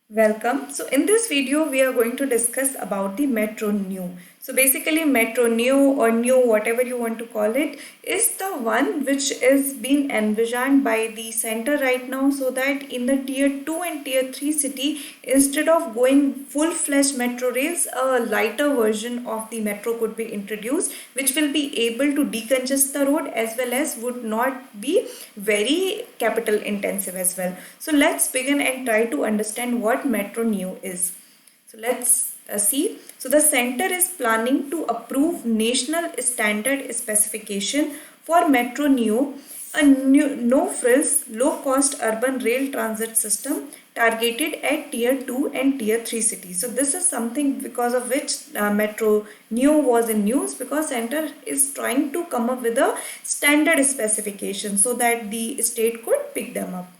Welcome. So in this video we are going to discuss about the Metro New. So basically Metro New or New, whatever you want to call it, is the one which is being envisioned by the center right now, so that in the tier 2 and tier 3 city, instead of going full-fledged metro rails, a lighter version of the metro could be introduced, which will be able to decongest the road as well as would not be very capital intensive as well. So let's begin and try to understand what Metro New is. So let's see. So the center is planning to approve national standard specification for Metro New, a new, no-frills, low-cost urban rail transit system targeted at tier 2 and tier 3 cities. So this is something because of which Metro New was in news, because center is trying to come up with a standard specification so that the state could pick them up.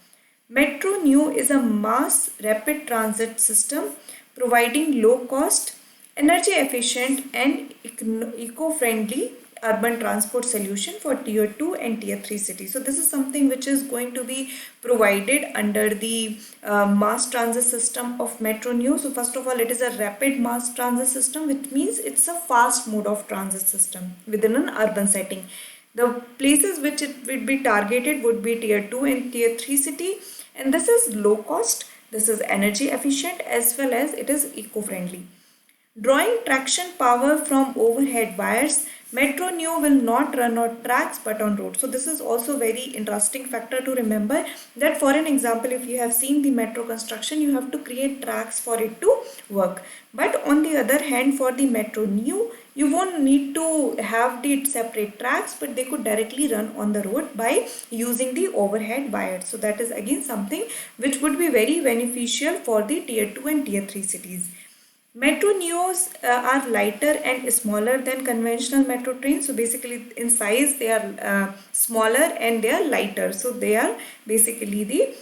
Metro New is a mass rapid transit system providing low cost, energy efficient and eco-friendly urban transport solution for tier 2 and tier 3 cities. So this is something which is going to be provided under the mass transit system of Metro New. So first of all, it is a rapid mass transit system, which means it's a fast mode of transit system within an urban setting. The places which it would be targeted would be tier 2 and tier 3 city, and this is low cost, this is energy efficient as well as it is eco-friendly. Drawing traction power from overhead wires, Metro New will not run on tracks but on roads. So this is also very interesting factor to remember, that for an example, if you have seen the metro construction, you have to create tracks for it to work. But on the other hand, for the Metro New, you won't need to have the separate tracks, but they could directly run on the road by using the overhead wires. So that is again something which would be very beneficial for the tier 2 and tier 3 cities. Metro Neos are lighter and smaller than conventional metro trains. So basically in size they are smaller and they are lighter. So they are basically the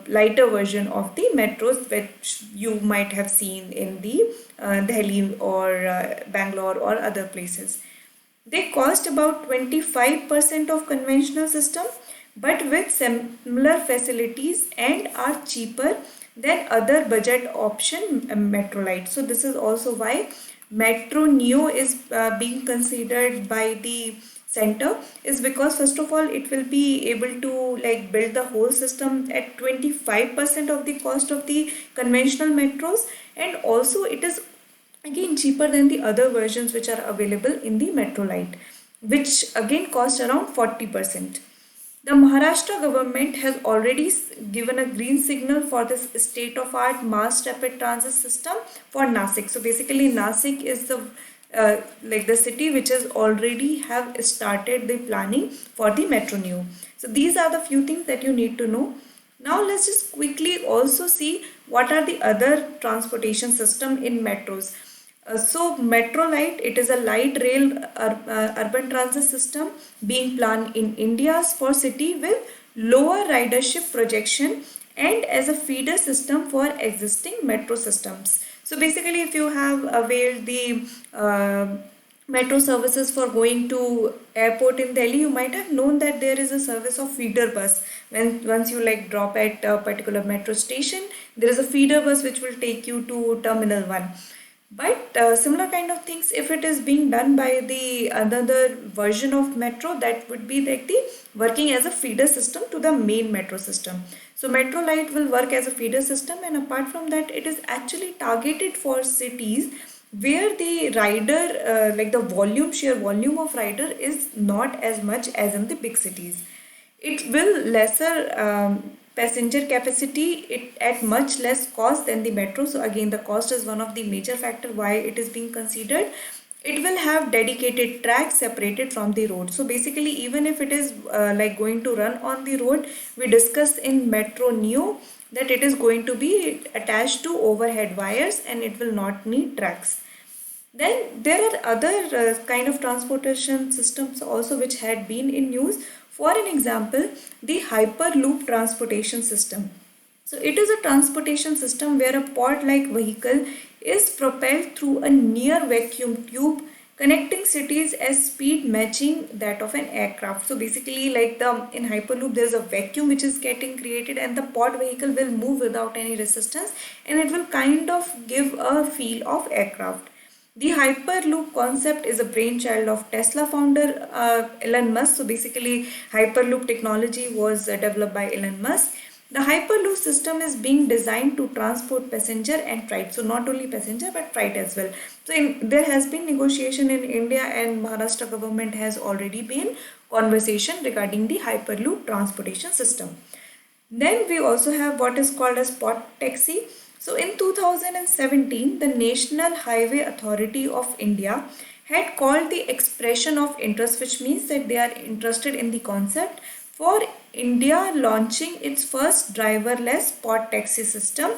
lighter version of the metros which you might have seen in the Delhi or Bangalore or other places. They cost about 25% of conventional system, but with similar facilities and are cheaper than other budget option Metro Light. So this is also why Metro Neo is being considered by the center, is because first of all it will be able to like build the whole system at 25% of the cost of the conventional metros, and also it is again cheaper than the other versions which are available in the Metro Light, which again cost around 40%. The Maharashtra government has already given a green signal for this state-of-art mass rapid transit system for Nasik. So basically Nasik is the like the city which has already have started the planning for the Metro New. So these are the few things that you need to know. Now let's just quickly also see what are the other transportation system in metros. So Metro Light, it is a light rail urban transit system being planned in India for city with lower ridership projection and as a feeder system for existing metro systems. So basically if you have availed the metro services for going to airport in Delhi, you might have known that there is a service of feeder bus. When once you like drop at a particular metro station, there is a feeder bus which will take you to Terminal 1. But similar kind of things, if it is being done by the another version of metro, that would be like the working as a feeder system to the main metro system. So Metro Light will work as a feeder system, and apart from that, it is actually targeted for cities where the rider, like the sheer volume of rider is not as much as in the big cities. It will lesser passenger capacity it at much less cost than the metro. So again the cost is one of the major factor why it is being considered. It will have dedicated tracks separated from the road. So basically even if it is like going to run on the road, we discussed in Metro Neo that it is going to be attached to overhead wires and it will not need tracks. Then there are other kind of transportation systems also which had been in news. For an example, the Hyperloop transportation system. So it is a transportation system where a pod-like vehicle is propelled through a near vacuum tube connecting cities as speed matching that of an aircraft. So basically, like in Hyperloop, there's a vacuum which is getting created, and the pod vehicle will move without any resistance, and it will kind of give a feel of aircraft. The Hyperloop concept is a brainchild of Tesla founder Elon Musk. So basically, Hyperloop technology was developed by Elon Musk. The Hyperloop system is being designed to transport passenger and freight. So not only passenger but freight as well. So there has been negotiation in India, and Maharashtra government has already been conversation regarding the Hyperloop transportation system. Then we also have what is called as pod taxi. So in 2017, the National Highway Authority of India had called the expression of interest, which means that they are interested in the concept, for India launching its first driverless pod taxi system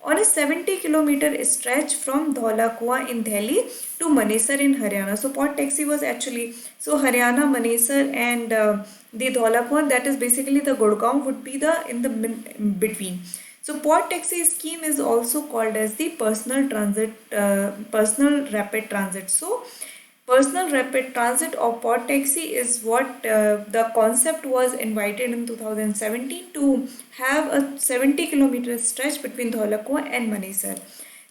on a 70-kilometer stretch from Dhola in Delhi to Manesar in Haryana. So pod taxi was actually, so Haryana, Manesar and the Dhola, that is basically the Gurgaon would be the in the between. So pod taxi scheme is also called as the personal rapid transit. So personal rapid transit or pod taxi is what the concept was invited in 2017 to have a 70-kilometer stretch between Dholakua and Manesar.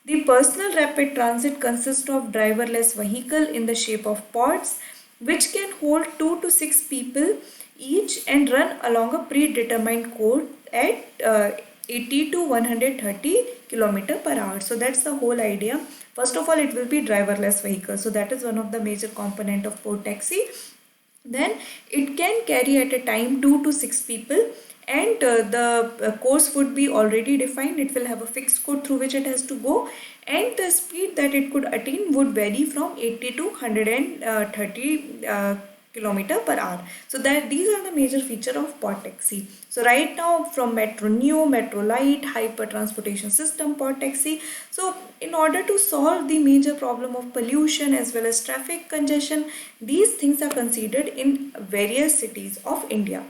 The personal rapid transit consists of driverless vehicle in the shape of pods which can hold 2 to 6 people each and run along a predetermined course at 80 to 130 km per hour. So that's the whole idea. First of all, it will be driverless vehicle. So that is one of the major component of pod taxi. Then it can carry at a time 2 to 6 people, and the course would be already defined. It will have a fixed code through which it has to go, and the speed that it could attain would vary from 80 to 130 kilometer per hour. So that these are the major feature of pod taxi. So right now, from Metro Neo, Metro Light, Hyper Transportation System, pod taxi. So in order to solve the major problem of pollution as well as traffic congestion, these things are considered in various cities of India.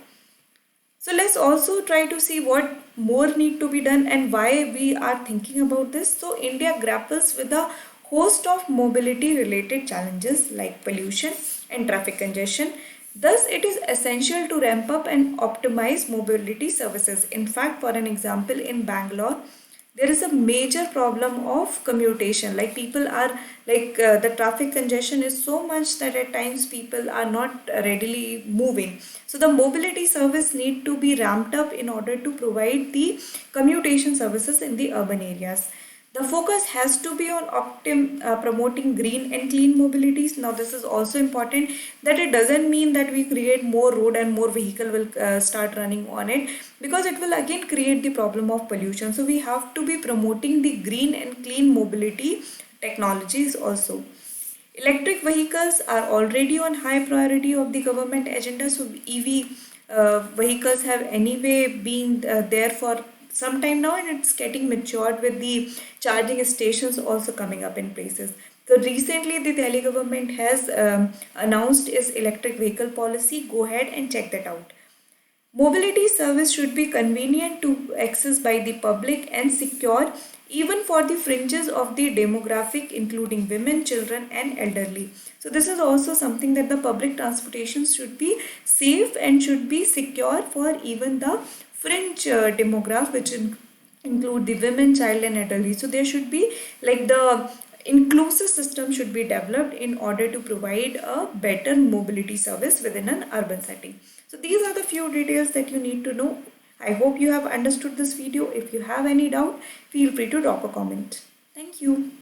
So let's also try to see what more need to be done and why we are thinking about this. So India grapples with a host of mobility related challenges like pollution and traffic congestion. Thus, it is essential to ramp up and optimize mobility services. In fact, for an example, in Bangalore, there is a major problem of commutation. Like people are the traffic congestion is so much that at times people are not readily moving. So the mobility service need to be ramped up in order to provide the commutation services in the urban areas. The focus has to be on promoting green and clean mobilities. Now this is also important, that it doesn't mean that we create more road and more vehicle will start running on it, because it will again create the problem of pollution. So we have to be promoting the green and clean mobility technologies also. Electric vehicles are already on high priority of the government agenda. So EV vehicles have anyway been there for some time now, and it's getting matured with the charging stations also coming up in places. So recently the Delhi government has announced its electric vehicle policy. Go ahead and check that out. Mobility service should be convenient to access by the public and secure even for the fringes of the demographic, including women, children and elderly. So this is also something that the public transportation should be safe and should be secure for even the fringe demographic, which include the women, child and elderly. So there should be like the inclusive system should be developed in order to provide a better mobility service within an urban setting. So these are the few details that you need to know. I hope you have understood this video. If you have any doubt, feel free to drop a comment. Thank you.